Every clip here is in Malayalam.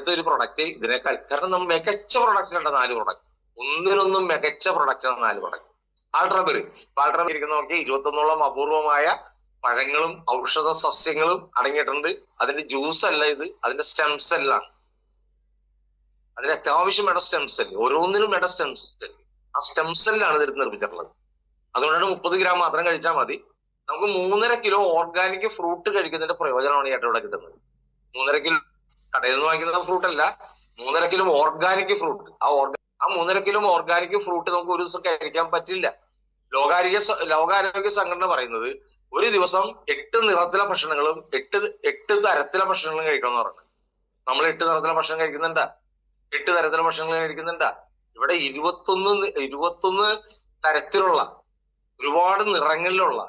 അടുത്ത ഒരു പ്രൊഡക്റ്റ് ഇതിനേക്കാൾ, കാരണം നമ്മൾ മികച്ച പ്രൊഡക്റ്റിലുണ്ട് 4 പ്രൊഡക്റ്റ്, ഒന്നിനൊന്നും മികച്ച പ്രൊഡക്റ്റാണ് 4 പ്രൊഡക്റ്റ്. ആൾട്രാബെറി ഇരിക്കുന്നവർക്ക് 21ഓളം അപൂർവമായ പഴങ്ങളും ഔഷധ സസ്യങ്ങളും അടങ്ങിയിട്ടുണ്ട്. അതിന്റെ ജ്യൂസ് അല്ല ഇത്, അതിന്റെ സ്റ്റെം സെല്ലാണ്. അതിന് അത്യാവശ്യം വേണ്ട സ്റ്റെം സെല്ല്, ഓരോന്നിനും വേണ്ട സ്റ്റെം സെല്ല്. ആ സ്റ്റെം സെല്ലാണ് ഇത് നിർമ്മിച്ചിട്ടുള്ളത്. അതുകൊണ്ടാണ് 30 ഗ്രാം മാത്രം കഴിച്ചാൽ മതി. നമുക്ക് 3.5 കിലോ ഓർഗാനിക് ഫ്രൂട്ട് കഴിക്കുന്നതിന്റെ പ്രയോജനമാണ് ഈ ഇവിടെ കിട്ടുന്നത്. 3.5 കിലോ കടയിൽ നിന്ന് വാങ്ങിക്കുന്ന ഫ്രൂട്ട് അല്ല, 3.5 കിലോ ഓർഗാനിക് ഫ്രൂട്ട്. ആ 3.5 കിലോ ഓർഗാനിക് ഫ്രൂട്ട് നമുക്ക് ഒരു ദിവസം കഴിക്കാൻ പറ്റില്ല. ലോകാരോഗ്യ സംഘടന പറയുന്നത് ഒരു ദിവസം 8 നിറത്തിലെ ഭക്ഷണങ്ങളും 8 തരത്തിലെ ഭക്ഷണങ്ങളും കഴിക്കണം എന്ന് പറയുന്നത്. നമ്മൾ 8 തരത്തിലെ ഭക്ഷണം കഴിക്കുന്നുണ്ടാ? 8 തരത്തിലെ ഭക്ഷണങ്ങൾ കഴിക്കുന്നുണ്ടാ? ഇവിടെ 21 തരത്തിലുള്ള ഒരുപാട് നിറങ്ങളിലുള്ള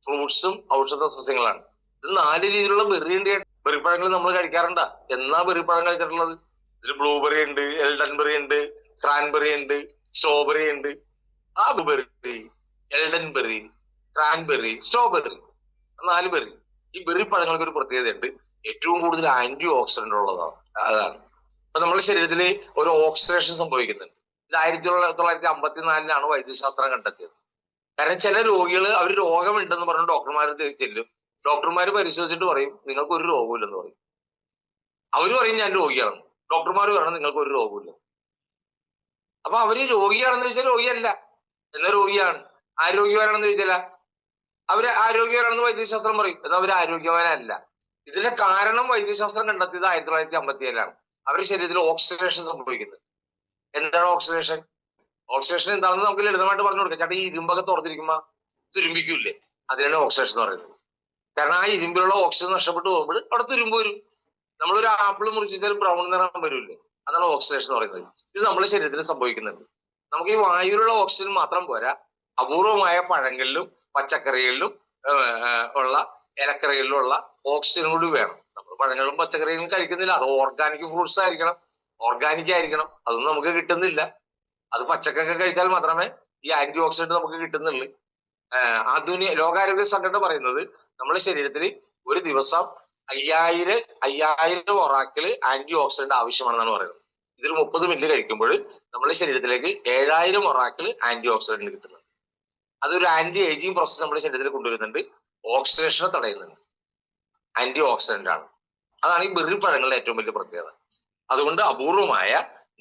ഫ്രൂട്ട്സും ഔഷധ സസ്യങ്ങളാണ്. ഇത് 4 രീതിയിലുള്ള ബെറിപ്പഴങ്ങൾ നമ്മൾ കഴിക്കാറുണ്ടാ? എന്നാ ബെറിപ്പഴം കഴിച്ചിട്ടുള്ളത്? ഇതിൽ ബ്ലൂബെറി ഉണ്ട്, എൽഡൻബെറി ഉണ്ട്, ക്രാൻബെറി ഉണ്ട്, സ്ട്രോബെറി ഉണ്ട്. ആ ബ്ലൂബെറി, എൽഡൻബെറി, ക്രാൻബെറി, സ്ട്രോബെറി, 4 ബെറി. ഈ ബെറി പഴങ്ങൾക്ക് ഒരു പ്രത്യേകതയുണ്ട്, ഏറ്റവും കൂടുതൽ ആന്റി ഓക്സിഡന്റ് ഉള്ളതാണ്. അതാണ് ഇപ്പൊ നമ്മുടെ ശരീരത്തിൽ ഒരു ഓക്സിഡേഷൻ സംഭവിക്കുന്നുണ്ട്. ഇത് 1954 വൈദ്യശാസ്ത്രം കണ്ടെത്തിയത്. കാരണം ചില രോഗികൾ അവർ രോഗമുണ്ടെന്ന് പറഞ്ഞ് ഡോക്ടർമാർ ചെല്ലും. ഡോക്ടർമാർ പരിശോധിച്ചിട്ട് പറയും നിങ്ങൾക്ക് ഒരു രോഗമില്ലെന്ന് പറയും. അവര് പറയും ഞാൻ രോഗിയാണെന്ന്, ഡോക്ടർമാർ പറയണം നിങ്ങൾക്ക് ഒരു രോഗമില്ല. അപ്പൊ അവര് രോഗിയാണെന്ന് ചോദിച്ചാൽ രോഗിയല്ല, എന്നാൽ രോഗിയാണ്. ആരോഗ്യവാനാണെന്ന് ചോദിച്ചാൽ അവര് ആരോഗ്യവാനാണെന്ന് വൈദ്യശാസ്ത്രം പറയും, എന്നാൽ അവര് ആരോഗ്യവാനല്ല. ഇതിന്റെ കാരണം വൈദ്യശാസ്ത്രം കണ്ടെത്തിയത് 1957 അവരുടെ ശരീരത്തിൽ ഓക്സിഡേഷൻ സംഭവിക്കുന്നത്. എന്താണ് ഓക്സിഡേഷൻ? ഓക്സിഡേഷൻ എന്താണെന്ന് നമുക്ക് ലളിതമായിട്ട് പറഞ്ഞു കൊടുക്കാം. ചേട്ടാ, ഈ ഇരുമ്പൊക്കെ തുറന്നിരിക്കുമ്പോ തുരുമ്പിക്കൂല്ലേ, അതിനാണ് ഓക്സിഡേഷൻ എന്ന് പറയുന്നത്. കാരണം ആ ഇരുമ്പിലുള്ള ഓക്സിജൻ നഷ്ടപ്പെട്ടു പോകുമ്പോൾ അവിടെ തുരുമ്പ് വരും. നമ്മളൊരു ആപ്പിൾ മുറിച്ചാൽ ബ്രൗൺ നിറം വരില്ലേ, അതാണ് ഓക്സിഡേഷൻ എന്ന് പറയുന്നത്. ഇത് നമ്മുടെ ശരീരത്തിൽ സംഭവിക്കുന്നുണ്ട്. നമുക്ക് ഈ വായുവിലുള്ള ഓക്സിജൻ മാത്രം പോരാ, അപൂർവമായ പഴങ്ങളിലും പച്ചക്കറികളിലും ഉള്ള ഇലക്കറികളിലും ഉള്ള ഓക്സിജൻ കൂടി വേണം. നമ്മൾ പഴങ്ങളും പച്ചക്കറികളും കഴിക്കുന്നില്ല. അത് ഓർഗാനിക് ഫ്രൂട്ട്സ് ആയിരിക്കണം, ഓർഗാനിക് ആയിരിക്കണം. അതൊന്നും നമുക്ക് കിട്ടുന്നില്ല. അത് പച്ചക്കൊക്കെ കഴിച്ചാൽ മാത്രമേ ഈ ആന്റി ഓക്സിഡന്റ് നമുക്ക് കിട്ടുന്നുള്ളൂ. ലോകാരോഗ്യ സംഘടന പറയുന്നത് നമ്മുടെ ശരീരത്തിൽ ഒരു ദിവസം 5000 ഒറാക്കിൾ ആന്റി ഓക്സിഡന്റ് ആവശ്യമാണെന്നാണ് പറയുന്നത്. ഇതിൽ 30 മില്ലി കഴിക്കുമ്പോൾ നമ്മുടെ ശരീരത്തിലേക്ക് 7000 ഒറാക്കിൾ ആന്റി ഓക്സിഡന്റ് കിട്ടുന്നുണ്ട്. അതൊരു ആന്റി ഏജിങ് പ്രോസസ് നമ്മുടെ ശരീരത്തിൽ കൊണ്ടുവരുന്നുണ്ട്, ഓക്സിഡേഷനെ തടയുന്നുണ്ട്. ആന്റി ഓക്സിഡന്റ് ആണ്. അതാണ് ഈ ബെറി പഴങ്ങളുടെ ഏറ്റവും വലിയ പ്രത്യേകത. അതുകൊണ്ട് അപൂർവമായ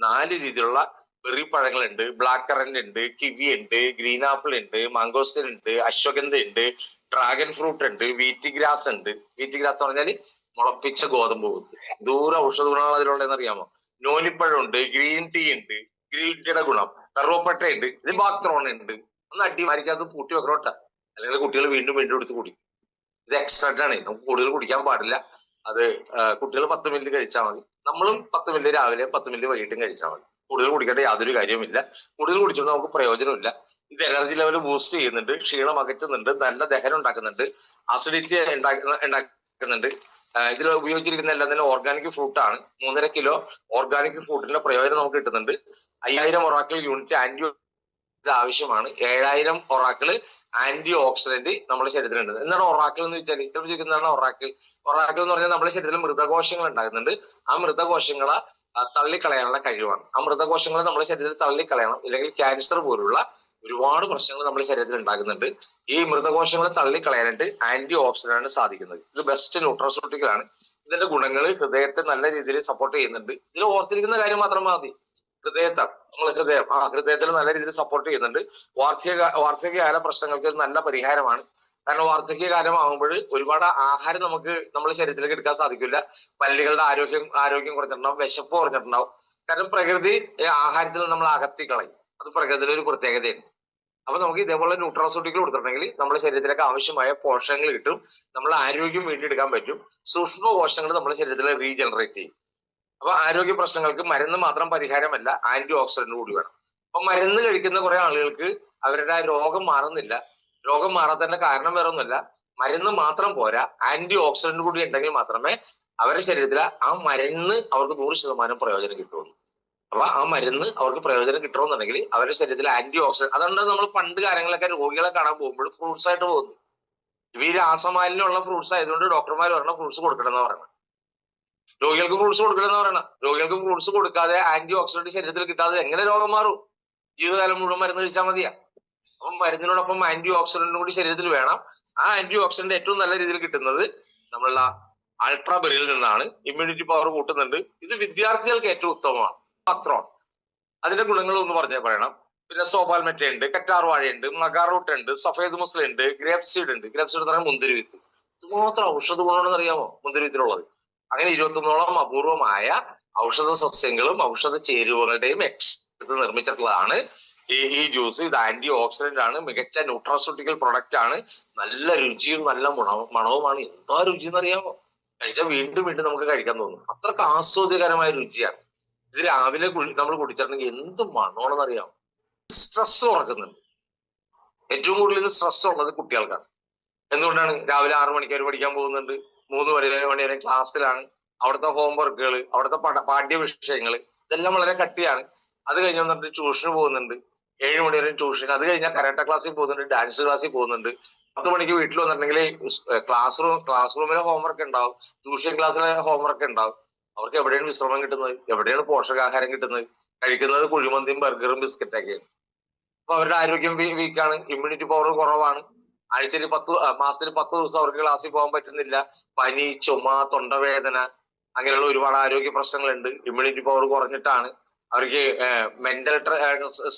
4 രീതിയിലുള്ള ബെറി പഴങ്ങളുണ്ട്. ബ്ലാക്ക് കറന്റ് ഉണ്ട്, കിവി ഉണ്ട്, ഗ്രീൻ ആപ്പിൾ ഉണ്ട്, മാംഗോസ്റ്റൻ ഉണ്ട്, അശ്വഗന്ധ ഉണ്ട്, ഡ്രാഗൺ ഫ്രൂട്ട് ഉണ്ട്, വീറ്റ് ഗ്രാസ് ഉണ്ട്. വീറ്റ് ഗ്രാസ് എന്ന് പറഞ്ഞാൽ മുളപ്പിച്ച ഗോതമ്പ് വിത്ത്. ദൂര ഔഷധ ഗുണങ്ങൾ അതിലുള്ളതെന്ന് അറിയാമോ? നോനിപ്പഴം ഉണ്ട്, ഗ്രീൻ ടീ ഉണ്ട്, ഗ്രീൻ ടീയുടെ ഗുണം, കറുവപ്പട്ട ഉണ്ട്, ഇത് ബാക്ത്രോൺ ഉണ്ട്. ഒന്ന് അടിമാരിക്കകത്ത് പൂട്ടി വെക്കണോട്ട, അല്ലെങ്കിൽ കുട്ടികൾ വീണ്ടും വീണ്ടും എടുത്ത് കുടിക്കും. ഇത് എക്സ്ട്രാക്ട് ആണ്, നമുക്ക് കൂടുതൽ കുടിക്കാൻ പാടില്ല. അത് കുട്ടികൾ 10 മില്ലി കഴിച്ചാൽ മതി. നമ്മളും 10 മില്ലി രാവിലെ 10 മില്ലി വൈകിട്ടും കഴിച്ചാൽ മതി. കൂടുതൽ കുടിക്കേണ്ട യാതൊരു കാര്യവുമില്ല. കൂടുതൽ കുടിച്ചുകൊണ്ട് നമുക്ക് പ്രയോജനമില്ല. ഇത് എനർജി ലെവൽ ബൂസ്റ്റ് ചെയ്യുന്നുണ്ട്, ക്ഷീണം അകറ്റുന്നുണ്ട്, നല്ല ദഹനം ഉണ്ടാക്കുന്നുണ്ട്, അസിഡിറ്റി ഉണ്ടാക്കുന്നുണ്ട്. ഇതിൽ ഉപയോഗിച്ചിരിക്കുന്ന എല്ലാം തന്നെ ഓർഗാനിക് ഫ്രൂട്ട് ആണ്. 3.5 കിലോ ഓർഗാനിക് ഫ്രൂട്ടിന്റെ പ്രയോജനം നമുക്ക് കിട്ടുന്നുണ്ട്. 5000 ഒറാക്കിൾ യൂണിറ്റ് ആന്റി ആവശ്യമാണ്. 7000 ഒറാക്കിൾ ആന്റി ഓക്സിഡന്റ് നമ്മുടെ ശരീരത്തിലുണ്ട്. എന്താണ് ഒറാക്കിൾ എന്ന് വെച്ചാൽ? ചിലപ്പോൾ ചോദിക്കുന്നതാണ് ഒറാക്കിൾ. ഒറാക്കിൾ എന്ന് പറഞ്ഞാൽ നമ്മുടെ ശരീരത്തിൽ മൃതകോശങ്ങൾ ഉണ്ടാകുന്നുണ്ട്. ആ മൃതകോശങ്ങളെ തള്ളിക്കളയാനുള്ള കഴിവാണ്. ആ മൃതകോശങ്ങളെ നമ്മുടെ ശരീരത്തിൽ തള്ളിക്കളയണം, ഇല്ലെങ്കിൽ ക്യാൻസർ പോലുള്ള ഒരുപാട് പ്രശ്നങ്ങൾ നമ്മുടെ ശരീരത്തിൽ ഉണ്ടാകുന്നുണ്ട്. ഈ മൃതകോശങ്ങളെ തള്ളിക്കളയാനായിട്ട് ആന്റി ഓക്സിഡന്റ് സാധിക്കുന്നത്. ഇത് ബെസ്റ്റ് ന്യൂട്രാസ്യൂട്ടിക്കൽ ആണ്. ഇതിന്റെ ഗുണങ്ങൾ ഹൃദയത്തെ നല്ല രീതിയിൽ സപ്പോർട്ട് ചെയ്യുന്നുണ്ട്. ഇതിൽ ഓർത്തിരിക്കുന്ന കാര്യം മാത്രം മതി, ഹൃദയത്തിൽ നല്ല രീതിയിൽ സപ്പോർട്ട് ചെയ്യുന്നുണ്ട്. വാർദ്ധക്യകാല പ്രശ്നങ്ങൾക്ക് നല്ല പരിഹാരമാണ്. കാരണം വാർദ്ധക്യകാലമാകുമ്പോൾ ഒരുപാട് ആഹാരം നമുക്ക് നമ്മുടെ ശരീരത്തിലേക്ക് എടുക്കാൻ സാധിക്കില്ല. പല്ലുകളുടെ ആരോഗ്യം കുറഞ്ഞിട്ടുണ്ടാവും, വിശപ്പ് കുറഞ്ഞിട്ടുണ്ടാവും. കാരണം പ്രകൃതി ആഹാരത്തിൽ നമ്മൾ അകത്തി കളയും. അത് പ്രകൃതിയുടെ ഒരു പ്രത്യേകതയാണ്. അപ്പൊ നമുക്ക് ഇതേപോലെ ന്യൂട്രാസ്യൂട്ടിക്കൽ കൊടുത്തിട്ടുണ്ടെങ്കിൽ നമ്മുടെ ശരീരത്തിലേക്ക് ആവശ്യമായ പോഷകങ്ങൾ കിട്ടും, നമ്മളെ ആരോഗ്യം വീണ്ടെടുക്കാൻ പറ്റും. സൂക്ഷ്മ പോഷകങ്ങൾ നമ്മുടെ ശരീരത്തിൽ റീജനറേറ്റ് ചെയ്യും. അപ്പൊ ആരോഗ്യ പ്രശ്നങ്ങൾക്ക് മരുന്ന് മാത്രം പരിഹാരമല്ല, ആന്റി ഓക്സിഡന്റ് കൂടി വേണം. അപ്പൊ മരുന്ന് കഴിക്കുന്ന കുറെ ആളുകൾക്ക് അവരുടെ രോഗം മാറുന്നില്ല. രോഗം മാറാത്തതിന്റെ കാരണം വേറെ ഒന്നുമില്ല, മരുന്ന് മാത്രം പോരാ, ആന്റി ഓക്സിഡന്റ് കൂടി ഉണ്ടെങ്കിൽ മാത്രമേ അവരുടെ ശരീരത്തിൽ ആ മരുന്ന് അവർക്ക് 100% പ്രയോജനം കിട്ടുള്ളൂ. അപ്പൊ ആ മരുന്ന് അവർക്ക് പ്രയോജനം കിട്ടണമെന്നുണ്ടെങ്കിൽ അവരുടെ ശരീരത്തിൽ ആന്റി ഓക്സിഡന്റ്. അതുകൊണ്ട് നമ്മൾ പണ്ട് കാലങ്ങളിലൊക്കെ രോഗികളെ കാണാൻ പോകുമ്പോൾ ഫ്രൂട്ട്സ് ആയിട്ട് പോകുന്നു. ഇവ ഈ രാസമാലിന്യമുള്ള ഫ്രൂട്ട്സ് ആയതുകൊണ്ട് ഡോക്ടർമാർ പറഞ്ഞ ഫ്രൂട്ട്സ് കൊടുക്കണം എന്ന് പറയണം. രോഗികൾക്ക് ഫ്രൂട്ട്സ് കൊടുക്കില്ലെന്ന് പറയണം. രോഗികൾക്ക് ഫ്രൂട്ട്സ് കൊടുക്കാതെ ആന്റി ഓക്സിഡന്റ് ശരീരത്തിൽ കിട്ടാതെ എങ്ങനെ രോഗം മാറും? ജീവിതകാലം മുഴുവൻ മരുന്ന് കഴിച്ചാൽ മതിയാ. അപ്പം മരുന്നിനോടൊപ്പം ആന്റി ഓക്സിഡന്റും കൂടി ശരീരത്തിൽ വേണം. ആ ആന്റി ഓക്സിഡന്റ് ഏറ്റവും നല്ല രീതിയിൽ കിട്ടുന്നത് നമ്മളുടെ അൾട്രാബെറിയിൽ നിന്നാണ്. ഇമ്മ്യൂണിറ്റി പവർ കൂട്ടുന്നുണ്ട്. ഇത് വിദ്യാർത്ഥികൾക്ക് ഏറ്റവും ഉത്തമമാണ്. പത്രോൺ അതിന്റെ ഗുണങ്ങൾ ഒന്ന് പറയണം. പിന്നെ സോബാൽമെറ്റ ഉണ്ട്, കറ്റാർ വാഴയുണ്ട്, മഗാറൂട്ട് ഉണ്ട്, സഫേദ് മുസ്ല ഉണ്ട്, ഗ്രേപ്പ് സീഡ് ഉണ്ട്. ഗ്രേപ്പ് സീഡ് എന്ന് പറഞ്ഞാൽ മുന്തിരി വിത്ത്. ഇതുമാത്രം ഔഷധ ഗുണമാണെന്ന് അറിയാമോ മുന്തിരി വിത്തിലുള്ളത്? അങ്ങനെ 21ഓളം അപൂർവമായ ഔഷധ സസ്യങ്ങളും ഔഷധ ചേരുവകളുടെയും എടുത്ത് നിർമ്മിച്ചിട്ടുള്ളതാണ് ഈ ജ്യൂസ്. ഇത് ആന്റി ഓക്സിഡന്റ് ആണ്, മികച്ച ന്യൂട്രാസ്യൂട്ടിക്കൽ പ്രൊഡക്റ്റ് ആണ്, നല്ല രുചിയും നല്ല മണവുമാണ്. എന്താ രുചി എന്നറിയാമോ? കഴിച്ചാൽ വീണ്ടും വീണ്ടും നമുക്ക് കഴിക്കാൻ തോന്നും. അത്രക്ക് ആസ്വാദ്യകരമായ രുചിയാണ്. ഇത് രാവിലെ നമ്മൾ കുടിച്ചിട്ടുണ്ടെങ്കിൽ എന്ത് മണമാണെന്ന് അറിയാമോ? സ്ട്രെസ് കുറക്കുന്നുണ്ട്. ഏറ്റവും കൂടുതൽ ഇത് സ്ട്രെസ് ഉള്ളത് കുട്ടികൾക്കാണ്. എന്തുകൊണ്ടാണ്? രാവിലെ 6 മണിക്ക് അവർ പഠിക്കാൻ പോകുന്നുണ്ട്, 3 മണി വരെ ക്ലാസ്സിലാണ്. അവിടുത്തെ ഹോംവർക്കുകൾ, അവിടുത്തെ പാഠ്യ വിഷയങ്ങൾ ഇതെല്ലാം വളരെ കട്ടിയാണ്. അത് കഴിഞ്ഞ് വന്നിട്ട് ട്യൂഷന് പോകുന്നുണ്ട്, 7 മണി വരെ ട്യൂഷൻ. അത് കഴിഞ്ഞാൽ കരാട്ട ക്ലാസ്സിൽ പോകുന്നുണ്ട്, ഡാൻസ് ക്ലാസ്സിൽ പോകുന്നുണ്ട്. 10 മണിക്ക് വീട്ടിൽ വന്നിട്ടുണ്ടെങ്കിൽ ക്ലാസ് റൂമിലെ ഹോംവർക്ക് ഉണ്ടാവും, ട്യൂഷൻ ക്ലാസ്സിലെ ഹോംവർക്ക് ഉണ്ടാവും. അവർക്ക് എവിടെയാണ് വിശ്രമം കിട്ടുന്നത്? എവിടെയാണ് പോഷകാഹാരം കിട്ടുന്നത്? കഴിക്കുന്നത് കുഴിമന്തിയും ബർഗറും ബിസ്ക്കറ്റൊക്കെയാണ്. അപ്പൊ അവരുടെ ആരോഗ്യം വീക്കാണ്, ഇമ്മ്യൂണിറ്റി പവർ കുറവാണ്. ആഴ്ചയിൽ മാസത്തിൽ 10 ദിവസം അവർക്ക് ക്ലാസ്സിൽ പോകാൻ പറ്റുന്നില്ല. പനി, ചുമ, തൊണ്ടവേദന, അങ്ങനെയുള്ള ഒരുപാട് ആരോഗ്യ പ്രശ്നങ്ങളുണ്ട്. ഇമ്മ്യൂണിറ്റി പവർ കുറഞ്ഞിട്ടാണ്. അവർക്ക് മെന്റൽ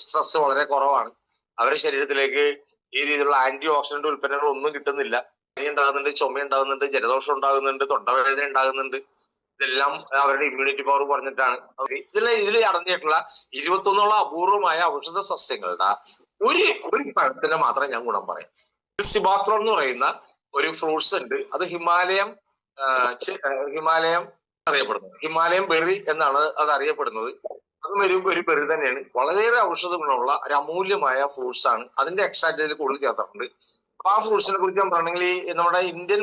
സ്ട്രെസ് വളരെ കുറവാണ്. അവരുടെ ശരീരത്തിലേക്ക് ഈ രീതിയിലുള്ള ആന്റി ഓക്സിഡന്റ് ഉൽപ്പന്നങ്ങൾ ഒന്നും കിട്ടുന്നില്ല. പനി ഉണ്ടാകുന്നുണ്ട്, ചുമ ഉണ്ടാകുന്നുണ്ട്, ജലദോഷം ഉണ്ടാകുന്നുണ്ട്, തൊണ്ടവേദന ഉണ്ടാകുന്നുണ്ട്. ഇതെല്ലാം അവരുടെ ഇമ്മ്യൂണിറ്റി പവർ കുറഞ്ഞിട്ടാണ്. ഇതിൽ അടങ്ങിയിട്ടുള്ള 21ഓളം അപൂർവമായ ഔഷധ സസ്യങ്ങളുടെ ഒരു പഴത്തിന്റെ മാത്രം ഞാൻ ഗുണം പറയാം. സിബാത്രോൺ എന്ന് പറയുന്ന ഒരു ഫ്രൂട്ട്സ് ഉണ്ട്. അത് ഹിമാലയം അറിയപ്പെടുന്നത്. ഹിമാലയം ബെറി എന്നാണ് അത് അറിയപ്പെടുന്നത്. അതും ഒരു ബെറി തന്നെയാണ്. വളരെയേറെ ഔഷധ ഗുണമുള്ള ഒരു അമൂല്യമായ ഫ്രൂട്ട്സ് ആണ്. അതിന്റെ എക്സ്ട്രാക്ട് ഇതിൽ കൂടുതൽ ചേർത്തിട്ടുണ്ട്. അപ്പൊ ആ ഫ്രൂട്ട്സിനെ കുറിച്ച് ഞാൻ പറഞ്ഞെങ്കിൽ നമ്മുടെ ഇന്ത്യൻ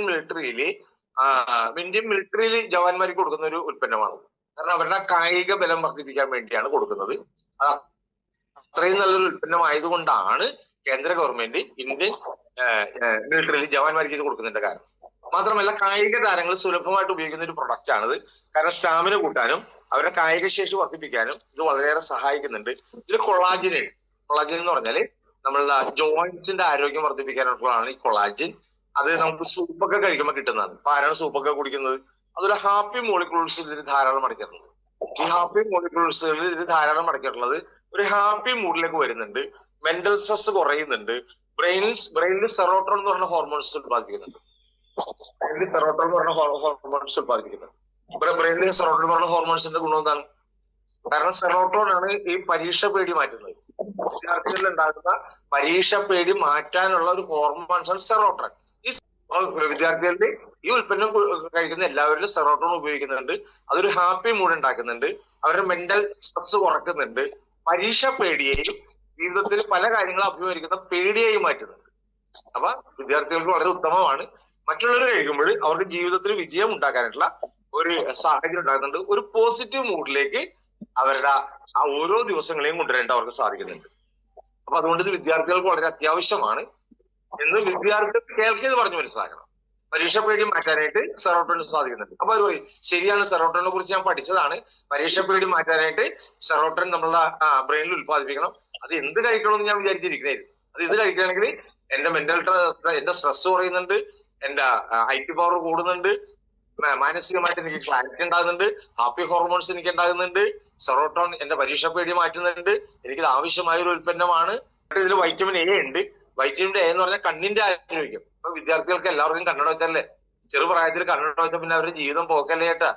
മിലിറ്ററിയിൽ ജവാന്മാർക്ക് കൊടുക്കുന്ന ഒരു ഉൽപ്പന്നമാണ്. കാരണം അവരുടെ കായിക ബലം വർദ്ധിപ്പിക്കാൻ വേണ്ടിയാണ് കൊടുക്കുന്നത്. അത്രയും നല്ലൊരു ഉൽപ്പന്നമായതുകൊണ്ടാണ് കേന്ദ്ര ഗവൺമെന്റ് ഇന്ത്യൻ മിലിറ്ററിയിൽ ജവാന്മാർക്ക് ഇത് കൊടുക്കുന്നതിന്റെ കാരണം. മാത്രമല്ല കായിക താരങ്ങൾ സുലഭമായിട്ട് ഉപയോഗിക്കുന്ന ഒരു പ്രൊഡക്റ്റ് ആണിത്. കാരണം സ്റ്റാമിന കൂട്ടാനും അവരുടെ കായിക ശേഷി വർദ്ധിപ്പിക്കാനും ഇത് വളരെയേറെ സഹായിക്കുന്നുണ്ട്. ഇതിൽ കൊളാജിൻ എന്ന് പറഞ്ഞാല് നമ്മളുടെ ജോയിന്റ്സിന്റെ ആരോഗ്യം വർദ്ധിപ്പിക്കാനുള്ളതാണ് ഈ കൊളാജിൻ. അത് നമുക്ക് സൂപ്പൊക്കെ കഴിക്കുമ്പോൾ കിട്ടുന്നതാണ്. അപ്പൊ ആരാണ് സൂപ്പൊക്കെ കുടിക്കുന്നത്? അതൊരു ഹാപ്പി മോളിക്യൂൾസ് ഇതിൽ ധാരാളം അടക്കിയിട്ടുള്ളത്. ഈ ഹാപ്പി മോളിക്യൂൾസുകളിൽ ഇതിൽ ധാരാളം അടക്കിയിട്ടുള്ളത് ഒരു ഹാപ്പി മൂഡിലേക്ക് വരുന്നുണ്ട്. മെന്റൽ സ്ട്രെസ് കുറയുന്നുണ്ട്. ബ്രെയിനിൽ സെറോട്ടോൺ എന്ന് പറഞ്ഞ ഹോർമോൺസ് ഉത്പാദിപ്പിക്കുന്നുണ്ട്. ബ്രെയിനിൽ സെറോട്ടോൺ എന്ന് പറഞ്ഞ ഹോർമോൺസ് ഉത്പാദിപ്പിക്കുന്നുണ്ട്. ബ്രെയിനിൽ സെറോട്ടോൺ എന്ന് പറഞ്ഞ ഹോർമോൺസിന്റെ ഗുണം എന്താണ്? കാരണം സെറോട്ടോൺ ആണ് ഈ പരീക്ഷ പേടി മാറ്റുന്നത്. വിദ്യാർത്ഥികളിൽ ഉണ്ടാകുന്ന പരീക്ഷ പേടി മാറ്റാനുള്ള ഒരു ഹോർമോൺസ് ആണ് സെറോട്ടോൺ. ഈ വിദ്യാർത്ഥികളുടെ ഈ ഉൽപ്പന്നം കഴിക്കുന്ന എല്ലാവരിലും സെറോട്ടോൺ ഉപയോഗിക്കുന്നുണ്ട്. അതൊരു ഹാപ്പി മൂഡ് ഉണ്ടാക്കുന്നുണ്ട്. അവരുടെ മെന്റൽ സ്ട്രെസ് കുറക്കുന്നുണ്ട്. പരീക്ഷ പേടിയെയും ജീവിതത്തിൽ പല കാര്യങ്ങളും അഭിമുഖീകരിക്കുന്ന പേടിയായി മാറ്റുന്നുണ്ട്. അപ്പൊ വിദ്യാർത്ഥികൾക്ക് വളരെ ഉത്തമമാണ്. മറ്റുള്ളവർ കഴിക്കുമ്പോൾ അവർക്ക് ജീവിതത്തിൽ വിജയം ഉണ്ടാക്കാനായിട്ടുള്ള ഒരു സാഹചര്യം ഉണ്ടാകുന്നുണ്ട്. ഒരു പോസിറ്റീവ് മൂഡിലേക്ക് അവരുടെ ആ ഓരോ ദിവസങ്ങളെയും കൊണ്ടുവരേണ്ട അവർക്ക് സാധിക്കുന്നുണ്ട്. അപ്പൊ അതുകൊണ്ട് ഇത് വിദ്യാർത്ഥികൾക്ക് വളരെ അത്യാവശ്യമാണ് എന്ന് വിദ്യാർത്ഥികൾ കേൾക്കിയത് പറഞ്ഞു മനസ്സിലാക്കണം. പരീക്ഷ പേടി മാറ്റാനായിട്ട് സെറോട്ടോണിന് സാധിക്കുന്നുണ്ട്. അപ്പൊ അവർ പറയും ശരിയാണ്, സെറോട്ടോണിനെ കുറിച്ച് ഞാൻ പഠിച്ചതാണ്. പരീക്ഷ പേടി മാറ്റാനായിട്ട് സെറോട്ടോൺ നമ്മളുടെ ബ്രെയിനിൽ ഉത്പാദിപ്പിക്കണം. അത് എന്ത് കഴിക്കണമെന്ന് ഞാൻ വിചാരിച്ചിരിക്കണായിരുന്നു. അത് ഇത് കഴിക്കുകയാണെങ്കിൽ എന്റെ എന്റെ സ്ട്രെസ് കുറയുന്നുണ്ട്, എന്റെ ഐ ടി പവർ കൂടുന്നുണ്ട്, മാനസികമായിട്ട് എനിക്ക് ക്ലാരിറ്റി ഉണ്ടാകുന്നുണ്ട്, ഹാപ്പി ഹോർമോൺസ് എനിക്ക് ഉണ്ടാകുന്നുണ്ട്, സെറോട്ടോൺ എന്റെ പരീക്ഷ പേടി മാറ്റുന്നുണ്ട്, എനിക്കിത് ആവശ്യമായ ഒരു ഉൽപ്പന്നമാണ്. ഇതിൽ വൈറ്റമിൻ എ ഉണ്ട്. വൈറ്റമിൻ എ എന്ന് പറഞ്ഞാൽ കണ്ണിന്റെ ആരോഗ്യം. ഇപ്പൊ വിദ്യാർത്ഥികൾക്ക് എല്ലാവർക്കും കണ്ണട വെച്ചല്ലേ, ചെറുപ്രായത്തിൽ കണ്ണട വെച്ചാൽ പിന്നെ അവരുടെ ജീവിതം പോക്കല്ലേ ചേട്ടാ.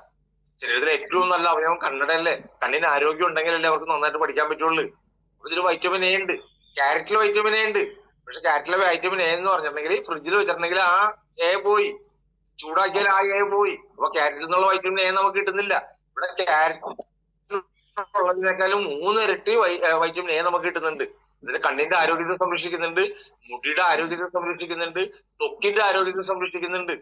ശരീരത്തിലെ ഏറ്റവും നല്ല അവയവം കണ്ണടയല്ലേ. കണ്ണിന് ആരോഗ്യം ഉണ്ടെങ്കിലല്ലേ അവർക്ക് നന്നായിട്ട് പഠിക്കാൻ പറ്റുള്ളൂ. അപ്പൊ ഇതിൽ വൈറ്റമിൻ എ ഉണ്ട്. ക്യാരറ്റിൽ വൈറ്റമിൻ എ ഉണ്ട്. പക്ഷെ ക്യാരറ്റിലെ വൈറ്റമിൻ എ എന്ന് പറഞ്ഞിട്ടുണ്ടെങ്കിൽ ഫ്രിഡ്ജിൽ വെച്ചിട്ടുണ്ടെങ്കിൽ ആ എ പോയി, ചൂടാക്കിയാൽ ആ എ പോയി. അപ്പൊ ക്യാരറ്റിൽ നിന്നുള്ള വൈറ്റമിൻ എ നമുക്ക് കിട്ടുന്നില്ല. ഇവിടെ ക്യാരറ്റ് ഉള്ളതിനേക്കാളും 3 ഇരട്ടി വൈറ്റമിൻ എ നമുക്ക് കിട്ടുന്നുണ്ട്. ഇതിന് കണ്ണിന്റെ ആരോഗ്യത്തെ സംരക്ഷിക്കുന്നുണ്ട്, മുടിയുടെ ആരോഗ്യത്തെ സംരക്ഷിക്കുന്നുണ്ട്, ത്വക്കിന്റെ ആരോഗ്യത്തെ സംരക്ഷിക്കുന്നുണ്ട്.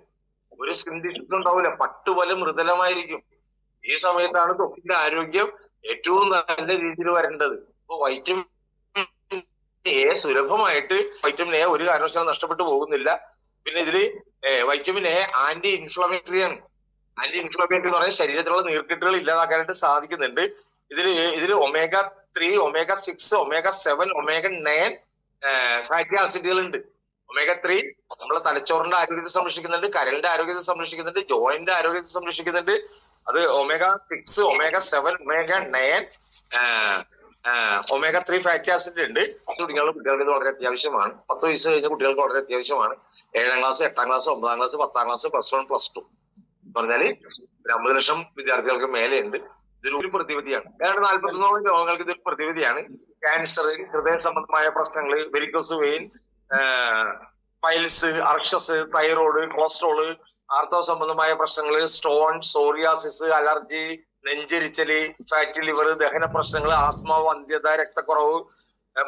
ഒരു സ്കിൻ ഡിസീസ് ഉണ്ടാവില്ല, പട്ടുപോലെ മൃദുലമായിരിക്കും. ഈ സമയത്താണ് ത്വക്കിന്റെ ആരോഗ്യം ഏറ്റവും നല്ല രീതിയിൽ വരേണ്ടത്. അപ്പൊ വൈറ്റമിൻ എ സുലഭമായിട്ട് വൈറ്റമിൻ എ ഒരു കാരണവശാലും നഷ്ടപ്പെട്ടു പോകുന്നില്ല. പിന്നെ ഇതില് വൈറ്റമിൻ എ ആന്റി ഇൻഫ്ലമേറ്ററി ആണ്. ആന്റി ഇൻഫ്ലമേറ്ററി എന്ന് പറയുന്നത് ശരീരത്തിലുള്ള നീർക്കെട്ടുകൾ ഇല്ലാതാക്കാനായിട്ട് സാധിക്കുന്നുണ്ട്. ഇതിൽ omega-3, omega-6, omega-7, omega-9 fatty ആസിഡുകൾ ഉണ്ട്. omega-3 നമ്മളെ തലച്ചോറിന്റെ ആരോഗ്യത്തെ സംരക്ഷിക്കുന്നുണ്ട്, കരളിന്റെ ആരോഗ്യത്തെ സംരക്ഷിക്കുന്നുണ്ട്, ജോയിന്റ് ആരോഗ്യത്തെ സംരക്ഷിക്കുന്നുണ്ട്. അത് omega-6, omega-7, omega-9, omega-3 fatty acid ഉണ്ട്. കുട്ടികളുടെ കുട്ടികൾക്ക് ഇത് വളരെ അത്യാവശ്യമാണ്. 10 വയസ്സ് കഴിഞ്ഞ കുട്ടികൾക്ക് വളരെ അത്യാവശ്യമാണ്. 7ാം ക്ലാസ്, 8ാം ക്ലാസ്, 9ാം ക്ലാസ്, 10ാം ക്ലാസ്, +1, +2 എന്ന് പറഞ്ഞാല് 50 ലക്ഷം വിദ്യാർത്ഥികൾക്ക് മേലെയുണ്ട്. ഇതൊരു പ്രതിവിധിയാണ്. ഏതാണ്ട് 41 രോഗങ്ങൾക്ക് ഇതൊരു പ്രതിവിധിയാണ്. ക്യാൻസർ, ഹൃദയ സംബന്ധമായ പ്രശ്നങ്ങൾ, വെരിക്കോസ് വെയിൻ, പൈൽസ്, അർഷസ്, തൈറോയ്ഡ്, കൊളസ്ട്രോള്, ആർത്തവ സംബന്ധമായ പ്രശ്നങ്ങൾ, സ്റ്റോൺ, സോറിയാസിസ്, അലർജി, നെഞ്ചരിച്ചല്, ഫാറ്റി ലിവർ, ദഹന പ്രശ്നങ്ങൾ, ആസ്മ, വന്ധ്യത, രക്തക്കുറവ്,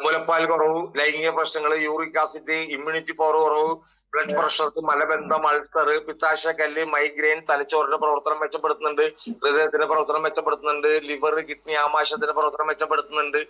മുലപ്പാൽ കുറവ്, ലൈംഗിക പ്രശ്നങ്ങൾ, യൂറിക് ആസിഡ്, ഇമ്മ്യൂണിറ്റി പവർ കുറവ്, ബ്ലഡ് പ്രഷർ, മലബന്ധം, അൾസർ, പിത്താശകല്ല്, മൈഗ്രെയിൻ, തലച്ചോറിന്റെ പ്രവർത്തനം മെച്ചപ്പെടുത്തുന്നുണ്ട്, ഹൃദയത്തിന്റെ പ്രവർത്തനം മെച്ചപ്പെടുത്തുന്നുണ്ട്, ലിവർ, കിഡ്നി, ആമാശയത്തിന്റെ പ്രവർത്തനം മെച്ചപ്പെടുത്തുന്നുണ്ട്.